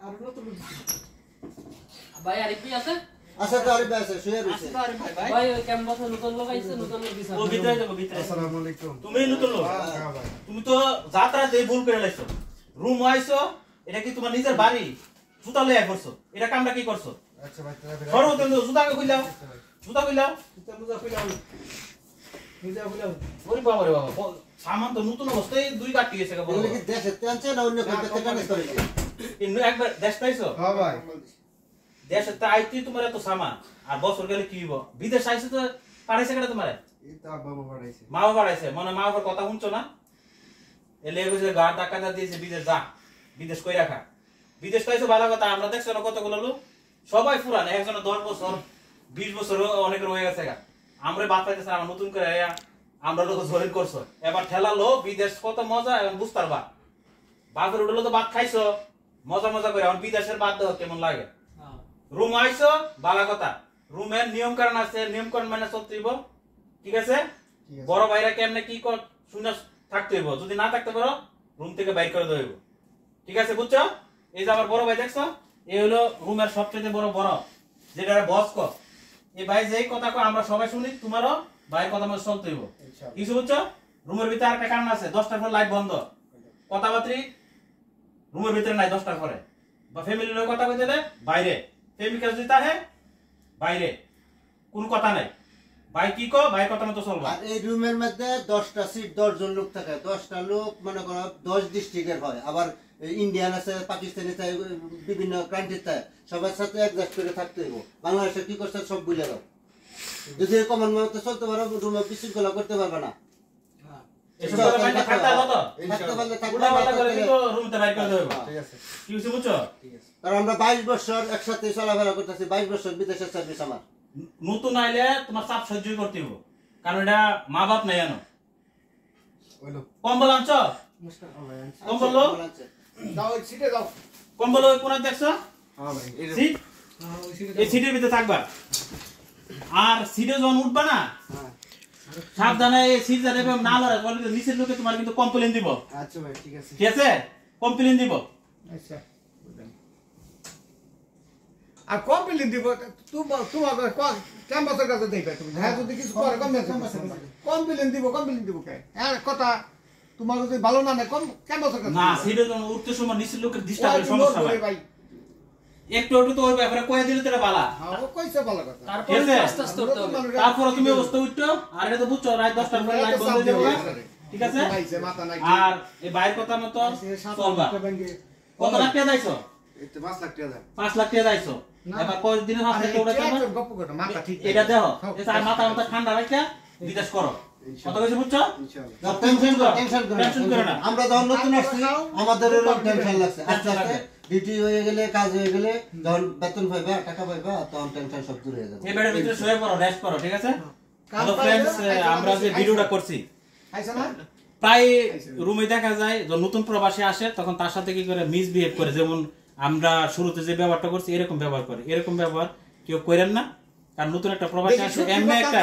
আর নতুন ভাই আরিফ ভাই আছে? আচ্ছা তো আরিফ ভাই আছে, শুয়ে রয়েছে। ভাই ওই ক্যাম্পাসে নতুন লোক আইছে, নতুন লোক দিছে। ও ভিতরে যাবো ভিতরে। আসসালামু আলাইকুম। তুমি নতুন লোক? হ্যাঁ ভাই। তুমি তো যাত্রা দিয়ে ভুল করে লাইছো। রুম আইছো, এটা কি তোমার নিজের বাড়ি? জুতা লইয়া করছো। এটা কামটা কি করছো? আচ্ছা ভাই তাহলে সরো তুমি জুতা কইলাও। জুতা কইলাও। মুজা কইলাম। মুজা কইলাম। ওরে বাবা রে বাবা। সামান তো নতুন অবস্থায় দুই কাটি গেছে গো। এগুলো কি দেশে টানছে না অন্য কোথাও থেকে টানছে করেছে? কিন্তু একবার দেশ পাইছো? হ্যাঁ ভাই। দেশে তো আইতি তোমার এত সামান আর বছর গেলে কি হইব? বিদেশ আইছো তো পাঠাইছে কেন তোমারে? এই তো বাবা পড়াইছে। মা বাবা পাঠাইছে, মনে মা বাবার কথা শুনছো না? এলে কইছে গা টাকা দিয়েছে বিদেশ যা, বিদেশ কই রাখা। বিদেশ পাইছো ভালো কথা, আমরা দেখছো না কতগুলো লোক সবাই পুরান, একজন 10 বছর 20 বছর অনেক রয়ে গেছে গা। আমরা বাদ পাইতেছে আমরা নতুন করে আমরা লোক জরিন করছো, এবার ঠেলালো বিদেশ কত মজা এবং বুঝতে পারবা। বাপের উঠলো তো ভাত খাইছো মজা মজা করে, এখন বিদেশের বাদ দেওয়া কেমন লাগে। রুম আইছো ভালো কথা, রুমের নিয়ম কারণ আছে, নিয়ম কারণ মানে চলতে হইব, ঠিক আছে? বড় ভাইরা কেমনে কি কর শুনে থাকতে হইব, যদি না থাকতে পারো রুম থেকে বাইর করে দেব, ঠিক আছে? বুঝছো? এই যে আমার বড় ভাই দেখছো, এই হলো রুমের সবচেয়ে বড় বড় যেটা বস ক। এই ভাই যেই কথা কয় আমরা সবাই শুনি, তোমারও ভাইয়ের কথা মতো চলতে হইব, কিছু বুঝছো? রুমের ভিতরে আরেকটা কারণ আছে, 10টার পর লাইট বন্ধ, কথাবার্তি রুমের ভিতরে নাই 10টার পরে, বা ফ্যামিলির লোক কথা কইতে বাইরে, ফ্যামিলি কাজ দিতে হে বাইরে, কোন কথা নাই। ভাই কি কো, ভাই কথা মতো চলবা। আর এই রুমের মধ্যে 10টা সিট 10 জন লোক থাকে, 10টা লোক মনে করো 10 ডিস্ট্রিক্টের হয়, আবার ইন্ডিয়ান আছে, পাকিস্তানি আছে, বিভিন্ন কান্ট্রির থাকে, সবার সাথে অ্যাডজাস্ট করে থাকতে হইব। বাংলাদেশে কি করছে সব ভুলে দাও, যদি কমন মতো চলতে পারো রুমে বিশৃঙ্খলা করতে পারবে না। এসব কথা বাইরে থাকতে হবে তো, থাকতে পারলে উল্টা পাল্টা করে কিন্তু রুমতে বাইর করে দেব, ঠিক আছে। কি হইছে বুঝছো? ঠিক আছে। কারণ আমরা 22 বছর একসাথে চলাফেরা করতেছি, 22 বছর বিদেশের সার্ভিস আমার। নতুন আইলে তোমার চাপ সহ্য করতে হইব, কারণ এটা মা বাপ নাই জানো। ওইলো। কম্বল আনছো? কম্বল লো, দাও সিটে দাও। কম্বল ওই কোণা দেখছো? হ্যাঁ ভাই। এই সিট, ওই সিটে এই সিটের ভিতরে থাকবা। আর সিটে যখন উঠবা না, হ্যাঁ। সাবধানে এই সিট যাতে না লড়ে, বলে নিচের লোকে তোমার কিন্তু কমপ্লেইন দিব, আচ্ছা ভাই ঠিক আছে। ঠিক আছে? কমপ্লেইন দিব। আচ্ছা। আর কমপ্লেইন দিব তোমার ক্যাম্পাসের কাছে দেইবা তুমি। হ্যাঁ যদি কিছু করে কমপ্লেইন দিব কে? আর কথা তোমার যদি ভালো না না ক্যাম্পাসের কাছে না সিটে যখন উঠতে সময় নিচের লোকের ডিস্টার্ব হয়, সমস্যা হয়। ভাই। একটু একটু তো ওই ব্যাপারে কয়ে দিলে তোরা বালা। হ্যাঁ ও কইছে ভালো কথা। ঠিক আছে? তারপরে তুমি অবস্থা উঠছো, আর এটা তো বুঝছো রাত 10টার পরে লাইট বন্ধ হয়ে যাবে, ঠিক আছে? মাথা নাই। আর এই বাইরের কথা মতো চলবা। কত লাখ টাকা দাইছো? এই তো 5 লাখ টাকা দাও। 5 লাখ টাকা দাইছো। এবার কয় দিনের হাতে তোড়া যাবে? গপ্প কথা মাথা ঠিক। এটা দেখো, এটা মাথা মাথা ঠান্ডা রাখা বিদেশ করো। কত কইছে বুঝছো? ইনশাআল্লাহ। টেনশন করো টেনশন করো না। আমরা যখন নতুন আসছি আমাদের টেনশন লাগছে, আস্তে আস্তে ডিউটি হয়ে গেলে, কাজ হয়ে গেলে, যখন বেতন পাইবা, টাকা পাইবা, তখন টেনশন সব দূর হয়ে যাবে। এই বেডের ভিতরে শুয়ে পড়ো, রেস্ট করো, ঠিক আছে? হ্যালো ফ্রেন্ডস, আমরা যে ভিডিওটা করছি, আইছো না? প্রায় রুমে দেখা যায় যে নতুন প্রবাসী আসে তখন তার সাথে কি করে মিসবিহেভ করে, যেমন আমরা শুরুতে যে ব্যবহারটা করছি এরকম ব্যবহার করে। এরকম ব্যবহার কেউ করেন না, কারণ নতুন একটা প্রবাসী আসে, এমনি একটা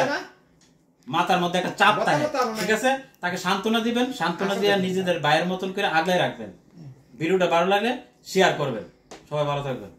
মাথার মধ্যে একটা চাপ থাকে, ঠিক আছে? তাকে সান্ত্বনা দিবেন, সান্ত্বনা দিয়ে নিজেদের ভাইয়ের মতন করে আগলে রাখবেন। ভিডিওটা ভালো লাগলে শেয়ার করবেন। সবাই ভালো থাকবেন।